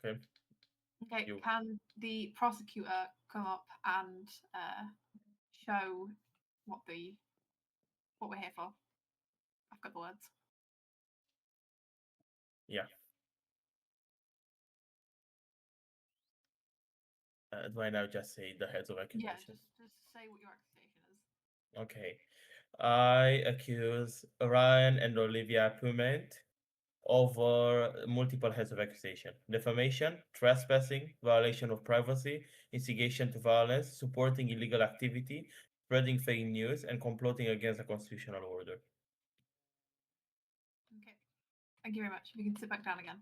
Okay, Okay, you. can the prosecutor come up and show what the what we're here for? I've got the words. Yeah. Do I now just say the heads of Yeah, accusation? just say what your accusation is. Okay. I accuse Ryan and Olivia Pument over multiple heads of accusation: defamation, trespassing, violation of privacy, instigation to violence, supporting illegal activity, spreading fake news, and comploting against the constitutional order. Okay, thank you very much. You can sit back down again.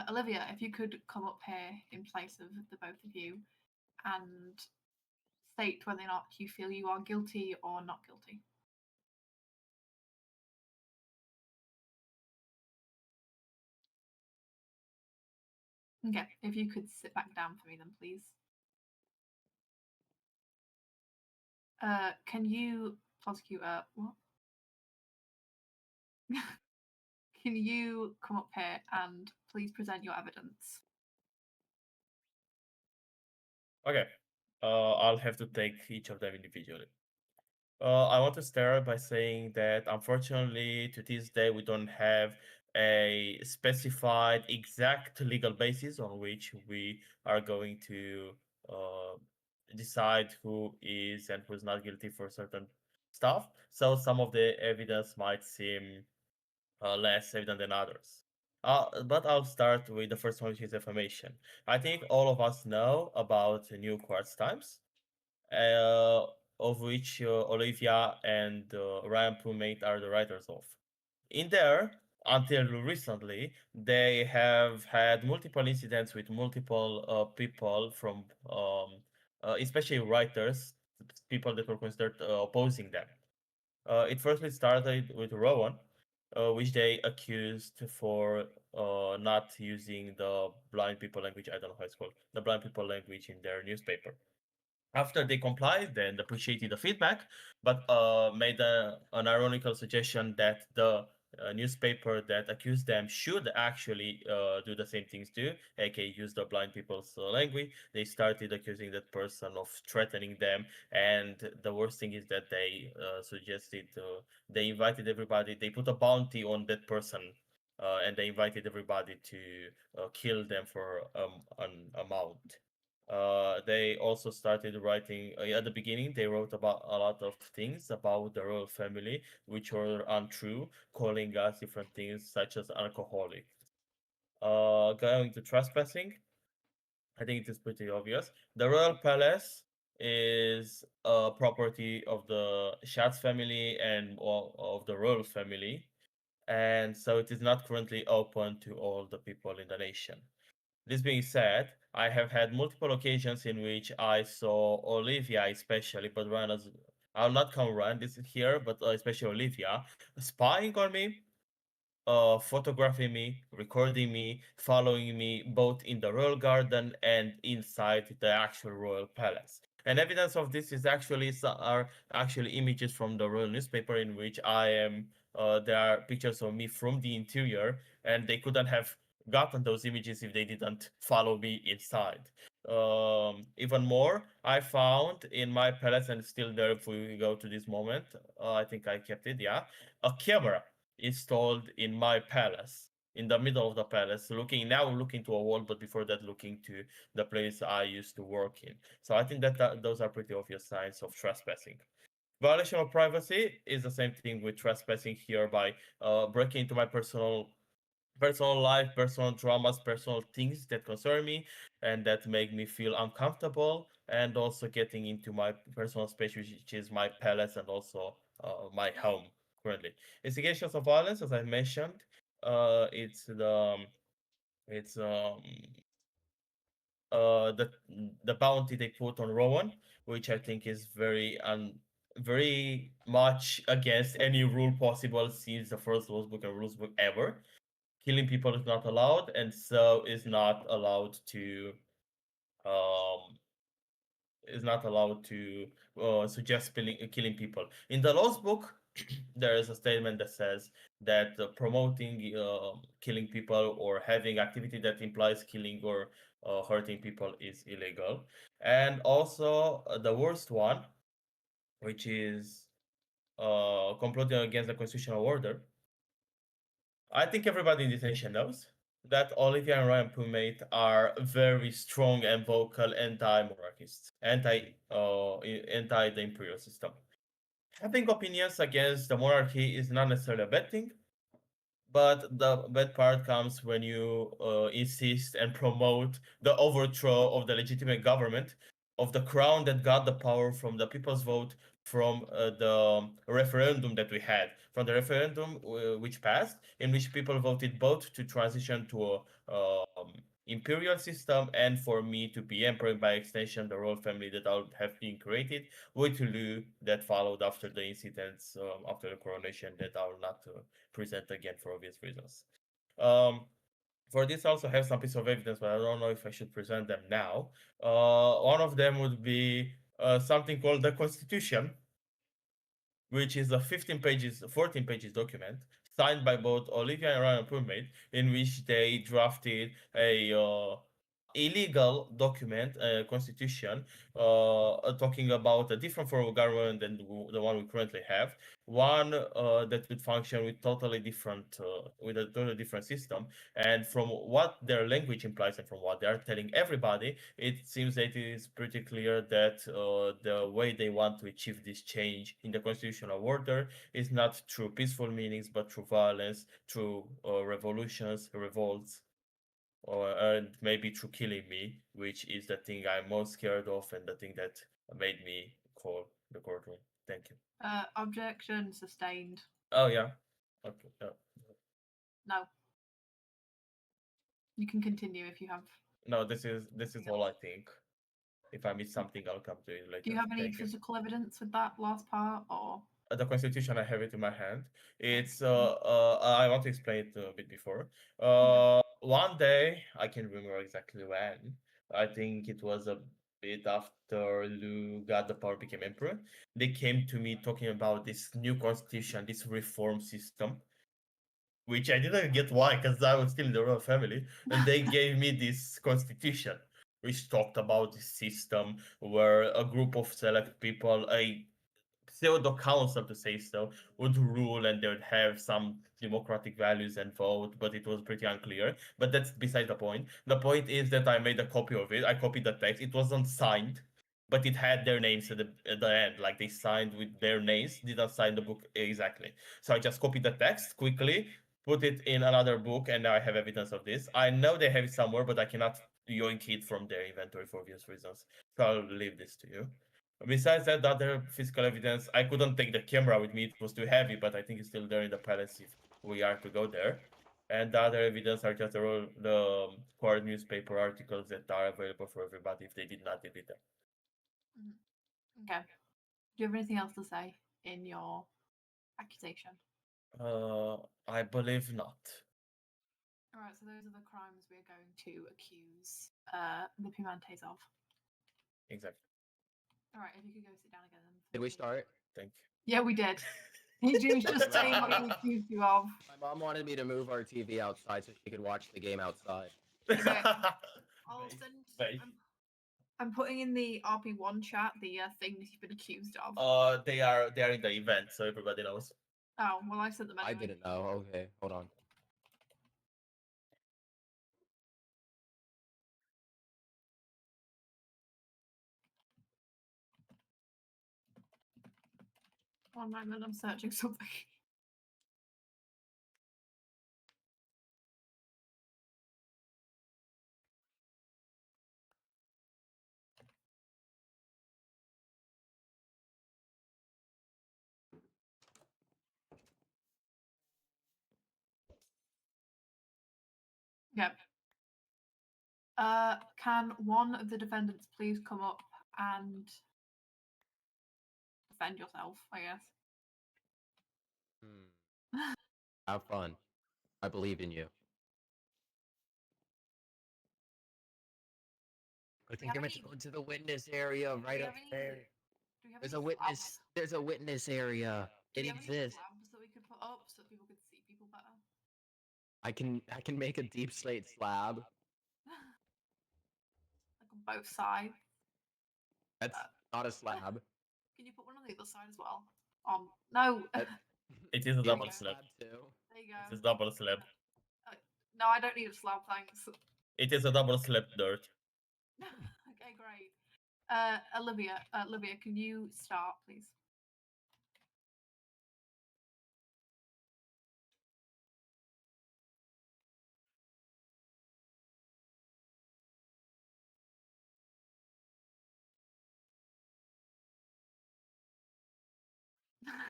Olivia, if you could come up here in place of the both of you and state whether or not you feel you are guilty or not guilty. Okay, if you could sit back down for me then, please. Can you, prosecutor, what? Can you come up here and please present your evidence? Okay. I'll have to take each of them individually. I want to start by saying that unfortunately, to this day, we don't have a specified exact legal basis on which we are going to uh, decide who is and who is not guilty for certain stuff. So some of the evidence might seem less evident than others. But I'll start with the first one, which is defamation. I think all of us know about New Quartz Times, uh, of which Olivia and Ryan Plumate are the writers of. In there, until recently, they have had multiple incidents with multiple people from, especially writers, people that were considered opposing them. It firstly started with Rowan, which they accused for not using the blind people language. I don't know how it's called, the blind people language in their newspaper. After they complied and appreciated the feedback, but made an ironical suggestion that the newspaper that accused them should actually do the same things too, aka use the blind people's language. They started accusing that person of threatening them, and the worst thing is that they suggested, they invited everybody, they put a bounty on that person. And they invited everybody to kill them for an amount. They also started writing at the beginning. They wrote about a lot of things about the royal family, which were untrue, calling us different things such as alcoholic. Going to trespassing, I think it is pretty obvious. The royal palace is a property of the Schatz family and of the royal family, and so it is not currently open to all the people in the nation. This being said, I have had multiple occasions in which I saw Olivia, especially, but Ryan, I'll not count Ryan this is here, but especially Olivia, spying on me, photographing me, recording me, following me both in the royal garden and inside the actual royal palace. And evidence of this is actually are actually images from the royal newspaper in which I am. There are pictures of me from the interior, and they couldn't have gotten those images if they didn't follow me inside. Even more, I found in my palace, and it's still there if we go to this moment. I think I kept it, yeah. A camera installed in my palace, in the middle of the palace, looking to a wall, but before that looking to the place I used to work in. So I think that those are pretty obvious signs of trespassing. Violation of privacy is the same thing with trespassing here by breaking into my personal life, personal dramas, personal things that concern me and that make me feel uncomfortable, and also getting into my personal space, which is my palace and also my home currently. Instigations of violence, as I mentioned, it's it's the bounty they put on Rowan, which I think is very much against any rule possible since the first rules book and rules book ever. Killing people is not allowed, and so um is not allowed to suggest killing people. In the laws book, there is a statement that says that promoting killing people or having activity that implies killing or hurting people is illegal. And also the worst one, which is comploting against the constitutional order. I think everybody in this nation knows that Olivia and Ryan Plumate are very strong and vocal anti-monarchists, anti the imperial system. Having opinions against the monarchy is not necessarily a bad thing, but the bad part comes when you insist and promote the overthrow of the legitimate government, of the crown that got the power from the people's vote, from the referendum that we had, from the referendum which passed, in which people voted both to transition to a imperial system and for me to be emperor by extension, the royal family that I would have been created, with Lu that followed after the incidents, after the coronation that I will not present again for obvious reasons. Um, for this, I also have some piece of evidence, but I don't know if I should present them now. One of them would be something called the Constitution, which is a 15 pages, 14 pages document signed by both Olivia and Ryan Plumate, in which they drafted a illegal document, constitution, talking about a different form of government than the one we currently have, one that would function with a totally different system. And from what their language implies and from what they are telling everybody, it seems that it is pretty clear that the way they want to achieve this change in the constitutional order is not through peaceful meanings, but through violence, through revolutions, revolts, or and maybe through killing me, which is the thing I'm most scared of and the thing that made me call the courtroom. Thank you. Objection sustained. Oh yeah. Okay. No, you can continue if you have No, this is anything all else. I think. If I miss something, I'll come to it Do you later. have any Thank you. physical evidence with that last part, or The constitution, I have it in my hand. okay? It's I want to explain it a bit before. Okay. One day I can remember exactly when. I think it was a bit after Lu got the power, became emperor. They came to me talking about this new constitution, this reform system, which I didn't get why, because I was still in the royal family, and they gave me this constitution, which talked about this system where a group of select people, a pseudo council to say so, would rule and they would have some democratic values and vote, but it was pretty unclear. But that's beside the point. The point is that I made a copy of it. I copied the text. It wasn't signed, but it had their names at the end. Like they signed with their names, didn't sign the book exactly. So I just copied the text quickly, put it in another book, and now I have evidence of this. I know they have it somewhere, but I cannot yoink it from their inventory for obvious reasons. So I'll leave this to you. Besides that, the other physical evidence, I couldn't take the camera with me, it was too heavy, but I think it's still there in the palace if we are to go there. And the other evidence are just the Quartz newspaper articles that are available for everybody if they did not delete them. Mhm. Okay. Do you have anything else to say in your accusation? I believe not. All right. So those are the crimes we're going to accuse the Pimantes of. Exactly. All right. If you could go sit down again. Did we start? Thank Yeah, we did. He was just saying what he accused you of. My mom wanted me to move our TV outside so she could watch the game outside. you. Okay. I'll Bait. send. Bait. I'm putting in the RP1 chat the things you've been accused of. They are in the event, so everybody knows. Oh, well, I sent them I anyway. didn't know. Okay, hold on. One moment, I'm searching something. Yep. Can one of the defendants please come up and defend yourself, I guess? Have fun. I believe in you. I Do we think have you're meant to any? go into the witness area Do right we up have any? there. Do we have There's any a witness. flags? There's a witness area. Do It you have any exists. slabs that we could put up so that people could see people better? I can make a deep slate slab. Like on both sides. That's Uh, not a slab. Can you put one on the other side as well? No. That, It is a do you There you double want a go. slab. slab too? There you It is go. double slab. No, I don't need a slab, thanks. It is a double slab dirt. Okay, great. Olivia, can you start, please? I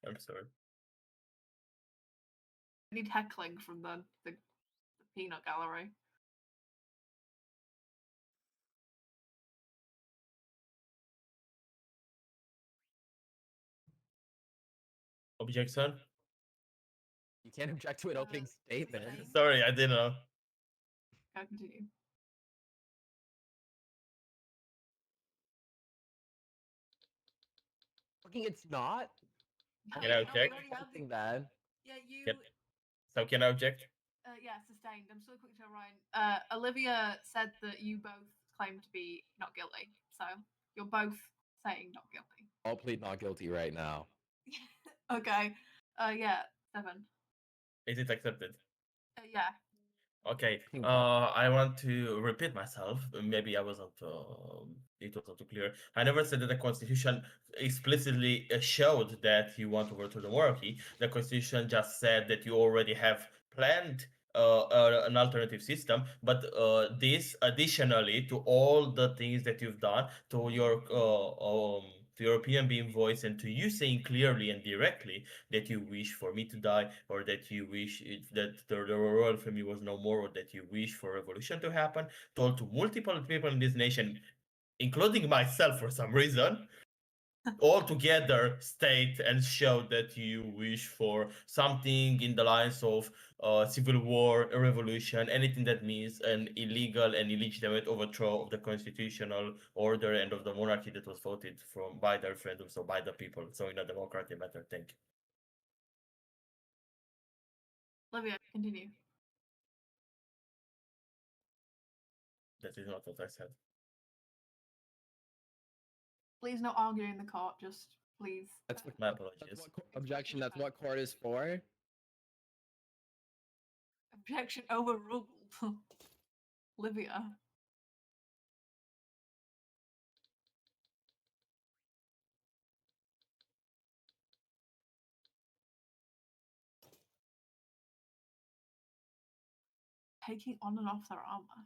I'm sorry. need heckling from the peanut gallery. Objection? You can't object to an opening statement. sustained. Sorry, I didn't know. Go continue. Fucking it's not. No, Can I it's not. We object? already have the. Something bad. Yeah, you. Can, so can I object? Yeah, sustained. I'm still quick to tell Ryan. Olivia said that you both claim to be not guilty, so you're both saying not guilty. I'll plead not guilty right now. Okay. Yeah, 7. Is it accepted? Yeah. Okay. Fucking God. I want to repeat myself. Maybe I wasn't. It wasn't too clear. I never said that the Constitution explicitly showed that you want to overthrow the monarchy. The Constitution just said that you already have planned an alternative system. But this, additionally to all the things that you've done, to your opinion being voiced, and to you saying clearly and directly that you wish for me to die, or that you wish that the royal family was no more, or that you wish for revolution to happen, told to multiple people in this nation, including myself for some reason, all together state and show that you wish for something in the lines of civil war, a revolution, anything that means an illegal and illegitimate overthrow of the constitutional order and of the monarchy that was voted from by the referendum, so by the people, so in a democratic matter. Thank you. Olivia, continue. That is not what I said. Please, no arguing in the court. Just please. That's what. My That's apologies. what objection. That's what court is for. Objection overruled. Olivia. Taking on and off their armor.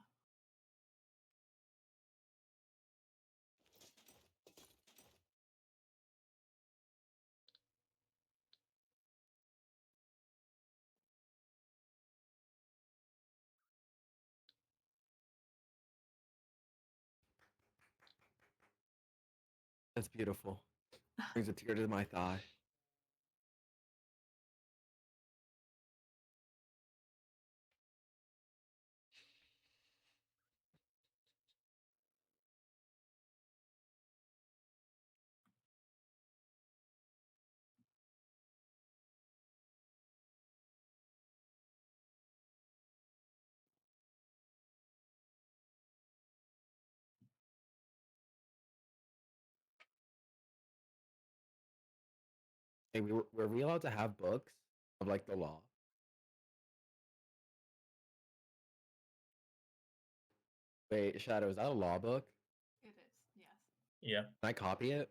That's beautiful. Brings a tear to my thigh. Hey, were we allowed to have books of like the law? Wait, Shadow, is that a law book? It is, yes. Yeah, Can I copy it?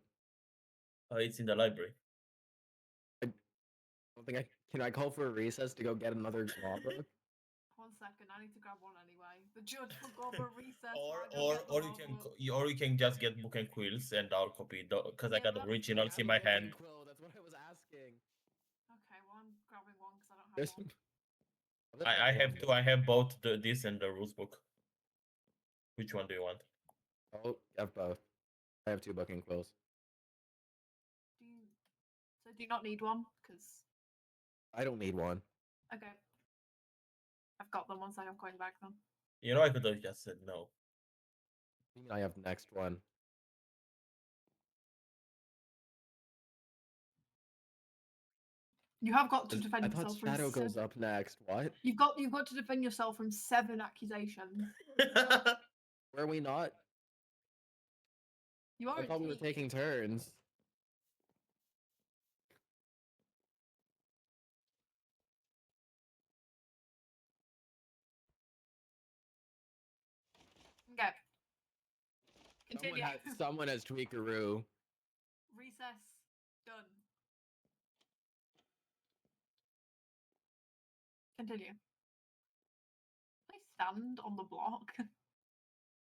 it's in the library. I don't think I can. I call for a recess to go get another law book. 1 second, I need to grab one anyway. The judge will go for recess. or while I go or get the or you law can book. or you can just get book and quills, and I'll copy the, because I Yeah, got but the that's- I originals have in a my book and hand. quill. That's what I was asking. Okay, well, I'm grabbing one because I don't have There's one. I'll just I have have one. two. I have both this and the rules book. Which one do you want? Oh, I have both. I have two book and quills. Do you... So do you not need one? Because... I don't need one. Okay. I've got them. 1 second, I'm going back then. You know, I could have just said no. I have next one. You have got to defend I thought yourself from Shadow goes seven. up next. What? You've got to defend yourself from 7 accusations. Were we not? You are I a thought we were team. taking turns. Okay. Continue. Someone has Tweakaroo. Recess. Done. Continue. Please stand on the block.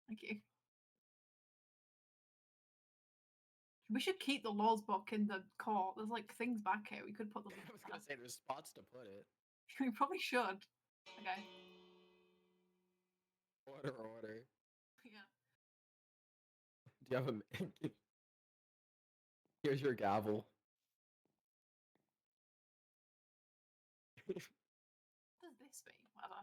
Thank you. We should keep the laws book in the court. There's like things back here. We could put them. I was gonna say there's spots to put it. We probably should. Okay. Order. Yeah. Do you have a? Here's your gavel. What does this mean? Whatever.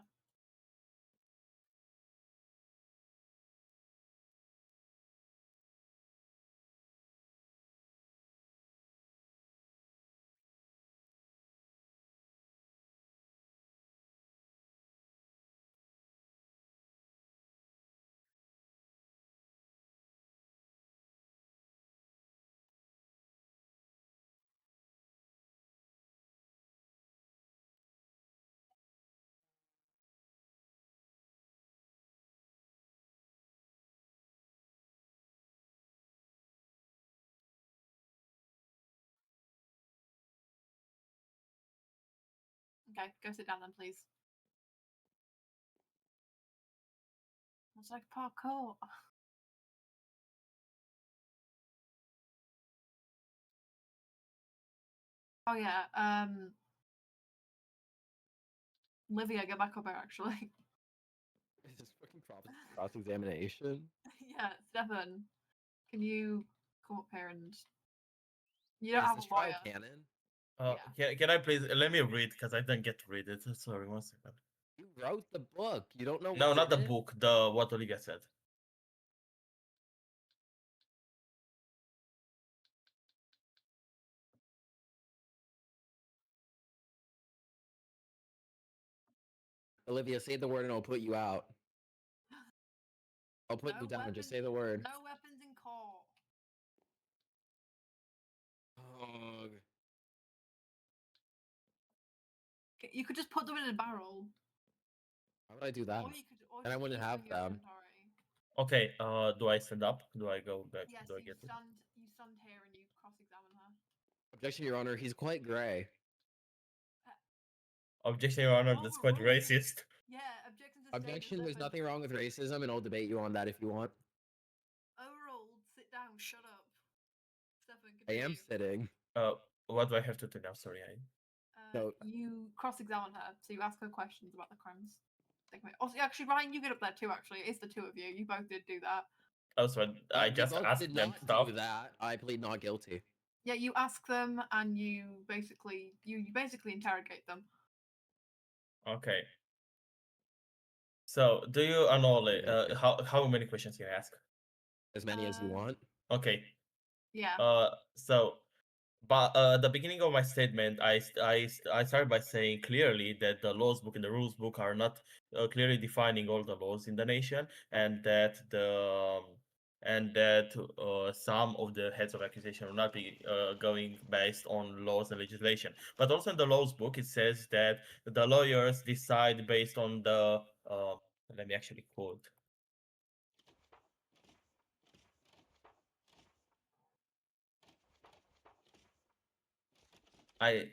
Okay, go sit down then, please. It's like parkour. Oh yeah. Livia, get back up here. Actually. Is this fucking cross examination? Yeah, Stefan. Can you come up here and? You don't Is have this a trial lawyer. canon? Can I please let me read because I didn't get to read it. Sorry, 1 second. You wrote the book. You don't know No, what's not in the it? book. The what Olivia said. Olivia, say the word and I'll put you out. I'll put No you down. weapons. Just say the word. No weapons in court. Oh, You could just put them in a barrel, how would I do that? or you could, or And I just wouldn't keep them have in your them. inventory. Okay. Do I stand up? Do I go back? Yes, Do I you get it? stand. You stand here and you cross-examine her. Objection, Your Honor. He's quite gray. Objection, Your Honor. That's quite Overruled. racist. Yeah, objection to Objection. There's statement. nothing wrong with racism, and I'll debate you on that if you want. Overruled. Sit down. Shut up. Stefan, I continue. am sitting. What do I have to do now? Sorry, I. No. You cross-examine her, so you ask her questions about the crimes. Also, actually, Ryan, you get up there too. Actually, it's the two of you. You both did do that. Also, I We just both asked did them not stuff. do that. I plead not guilty. Yeah, you ask them and you basically interrogate them. Okay. So, do you acknowledge? How many questions can I ask? As many as you want. Okay. Yeah. So, but the beginning of my statement, I started by saying clearly that the laws book and the rules book are not clearly defining all the laws in the nation, and that some of the heads of accusation will not be going based on laws and legislation. But also in the laws book, it says that the lawyers decide based on the. Let me actually quote. I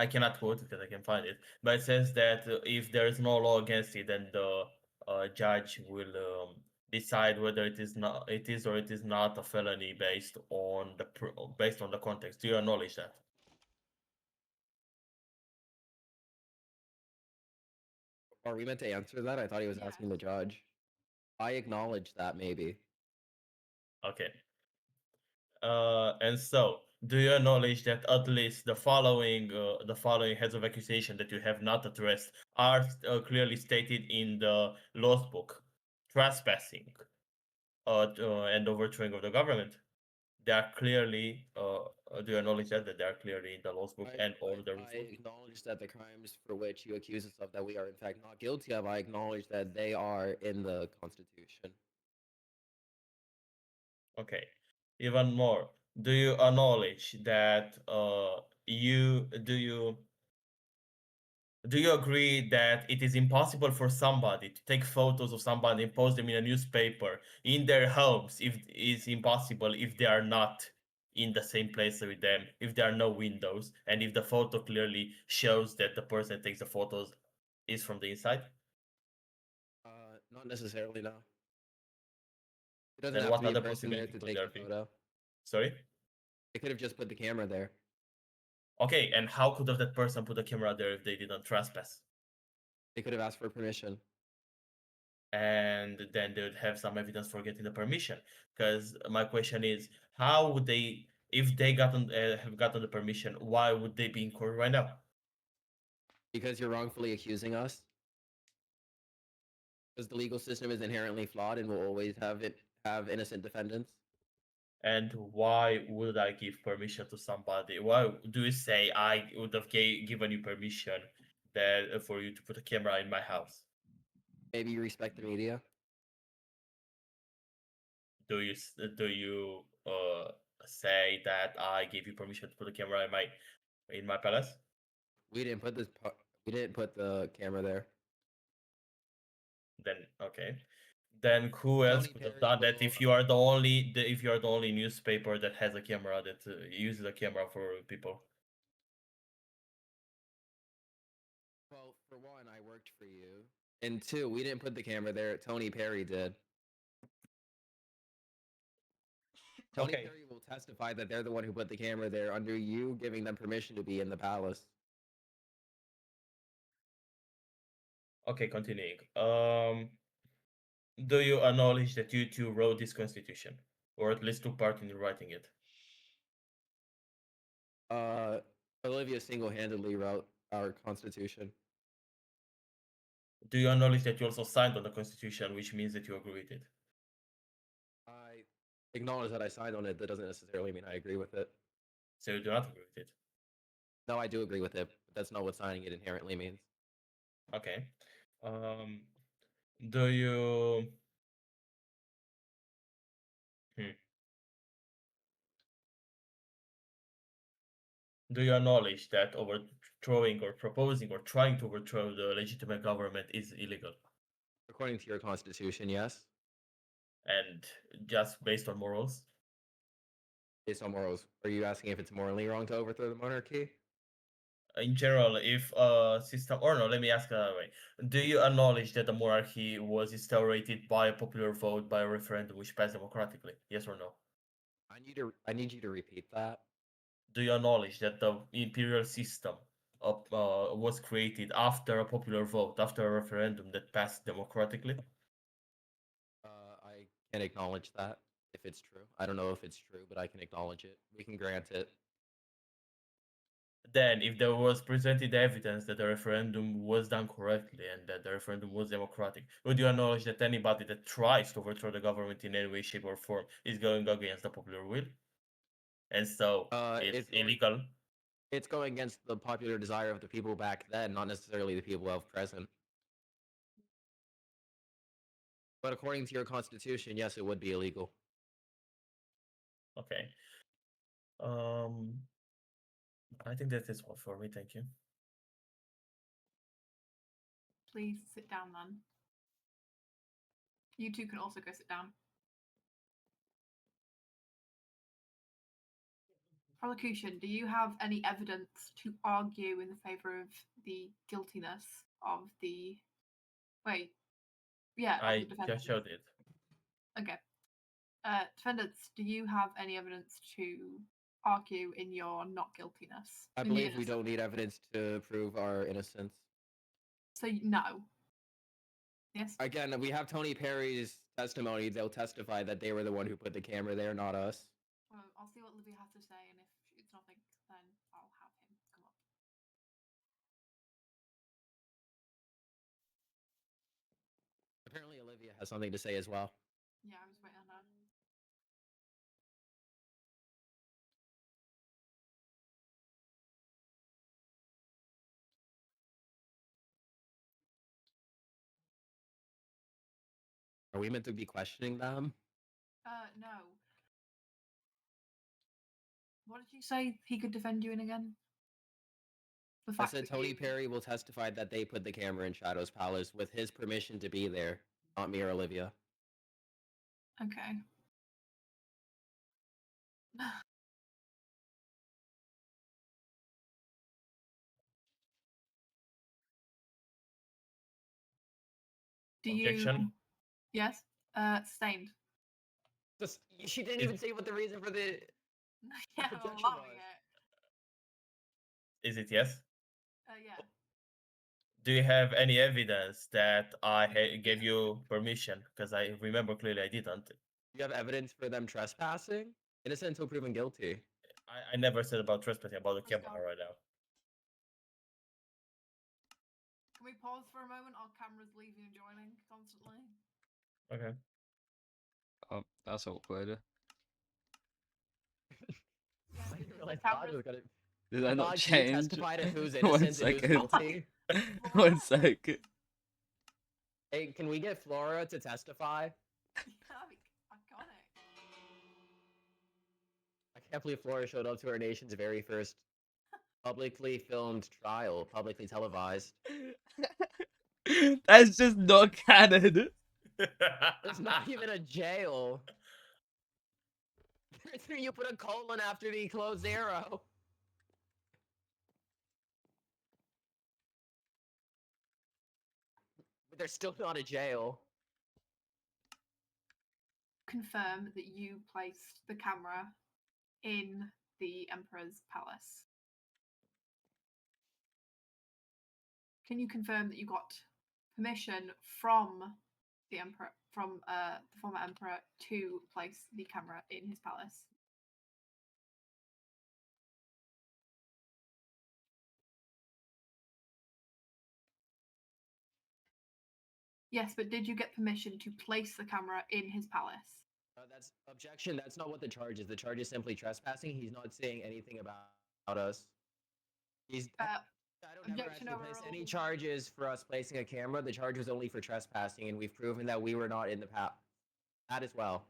I cannot quote it because I can find it, but it says that if there is no law against it, then the judge will decide whether it is or it is not a felony based on the context. Do you acknowledge that? Are we meant to answer that? I thought he was asking the judge. I acknowledge that, maybe. Okay. And so, do you acknowledge that at least the following heads of accusation that you have not addressed are clearly stated in the laws book: trespassing, and overthrowing of the government? They are clearly, do you acknowledge that they are clearly in the laws book and or the rules I book? acknowledge that the crimes for which you accuse us of that we are in fact not guilty of, I acknowledge that they are in the Constitution. Okay. Even more, do you acknowledge that you do you do you agree that it is impossible for somebody to take photos of somebody and post them in a newspaper in their homes if it's impossible if they are not in the same place with them, if there are no windows, and if the photo clearly shows that the person that takes the photos is from the inside? Not necessarily, no. It doesn't Then have to what be a other person there possibility to could take there the be? photo. Sorry? They could have just put the camera there Okay, and how could have that person put a camera there if they didn't trespass? they could have asked for permission. And then they would have some evidence for getting the permission. Because my question is, how would they, if they have gotten the permission, why would they be in court right now? Because you're wrongfully accusing us. Because the legal system is inherently flawed and will always have innocent defendants. And why would I give permission to somebody? Why do you say I would have given you permission that for you to put a camera in my house? Maybe you respect the media. Do you say that I gave you permission to put a camera in my palace? We didn't put we didn't put the camera there. Then okay. Then who else Tony could have Perry done that will if you are the only if you are the only newspaper that has a camera that uses a camera for people? well, for one, I worked for you. And two, we didn't put the camera there. Tony Perry did. Tony Okay. Perry will testify that they're the one who put the camera there under you giving them permission to be in the palace. Okay, continuing. Do you acknowledge that you two wrote this constitution, or at least took part in writing it? Uh, Olivia single-handedly wrote our constitution. Do you acknowledge that you also signed on the constitution, which means that you agree with it? I acknowledge that I signed on it. That doesn't necessarily mean I agree with it. So you do not agree with it. No, I do agree with it, but that's not what signing it inherently means. Okay. Um, do you? Hmm. Do you acknowledge that overthrowing or proposing or trying to overthrow the legitimate government is illegal According to your constitution, yes. and just based on morals? Based on morals, are you asking if it's morally wrong to overthrow the monarchy? In general, if a system, or no, let me ask another way. Do you acknowledge that the monarchy was instaurated by a popular vote by a referendum which passed democratically? Yes or no? I need you to repeat that. Do you acknowledge that the imperial system was created after a popular vote, after a referendum that passed democratically? I can acknowledge that if it's true. I don't know if it's true, but I can acknowledge it. We can grant it. Then, if there was presented evidence that the referendum was done correctly and that the referendum was democratic, would you acknowledge that anybody that tries to overthrow the government in any way, shape, or form is going against the popular will? And so it's It's going illegal. it's going against the popular desire of the people back then, not necessarily the people of present. But according to your constitution, yes, it would be illegal. Okay. Um, I think that is all for me. Thank you. Please sit down then. You two can also go sit down. Prosecution, do you have any evidence to argue in favour of the guiltiness of the wait? Yeah, of the I defendants. just showed it. Okay. Defendants, do you have any evidence to argue in your not guiltiness? I In your believe we don't innocence? need evidence to prove our innocence. So no. Yes. Again, we have Tony Perry's testimony. They'll testify that they were the one who put the camera there, not us. Well, I'll see what Libby has to say, and if it's nothing, then I'll have him come up. Apparently, Olivia has something to say as well. Yeah, I was waiting on her. Are we meant to be questioning them? No. What did you say he could defend you in again? The I fact said that Tony you... Perry will testify that they put the camera in Shadow's Palace with his permission to be there, not me or Olivia. Okay. Do Objection. you... Yes? Sustained. Just, she didn't Is even say what the reason for the Yeah, I'm objection allowing was. is it yes? Yeah. Do you have any evidence that I gave Yeah. you permission? Because I remember clearly I didn't. You have evidence for them trespassing? Innocent until proven guilty. I never said about trespassing about the Let's camera go. right now. Can we pause for a moment? Our camera's leaving and joining constantly. Okay. Oh, that's awkward. Yeah, I didn't the realize God camera's... was gonna. Did I not God, can you change? testify to who's One innocent and who's second. guilty? One sec. Hey, can we get Flora to testify? Iconic. I can't believe Flora showed up to our nation's very first publicly filmed trial, publicly televised. That's just not canon. There's not even a jail. You put a colon after the closed arrow. But there's still not a jail. Confirm that you placed the camera in the Emperor's palace. Can you confirm that you got permission from the Emperor, from the former Emperor, to place the camera in his palace? Yes, but did you get permission to place the camera in his palace? That's objection. That's not what the charge is. The charge is simply trespassing. He's not saying anything about us. He's. I don't ever Objection actually place any overruled. charges for us placing a camera. The charge was only for trespassing, and we've proven that we were not in the path. That as well.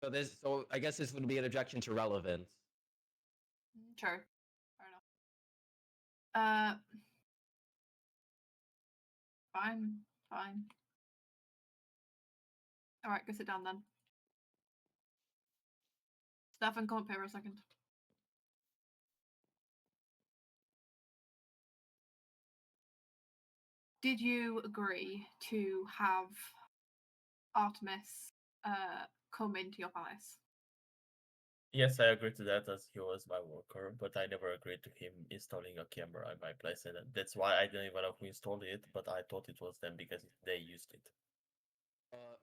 So I guess this would be an objection to relevance. True. Fair enough. Fine. Fine. All right, go sit down then. Stefan, come up here for a second. Did you agree to have Artemis come into your palace? Yes, I agreed to that as he was my worker, but I never agreed to him installing a camera in my place, and that's why I didn't even know who installed it, but I thought it was them because they used it.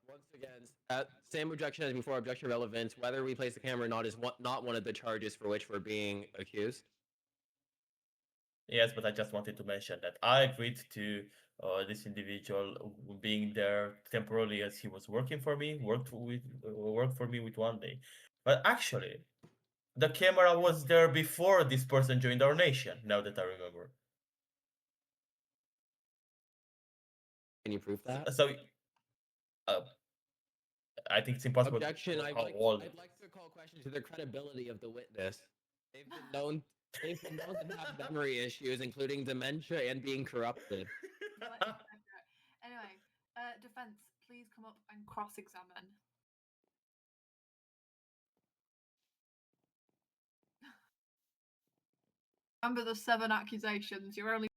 Once again, same objection as before. Objection relevance. Whether we place the camera or not is not one of the charges for which we're being accused. Yes, but I just wanted to mention that I agreed to this individual being there temporarily as he was working for me, worked for me with one day. But actually, the camera was there before this person joined our nation. Now that I remember. Can you prove that? So uh, I think it's impossible Objection. to I'd how like, old. I'd like to call question to the credibility of the witness. They've been known. They've been known to have memory issues, including dementia and being corrupted. Anyway, defense, please come up and cross-examine. Remember the 7 accusations. You're only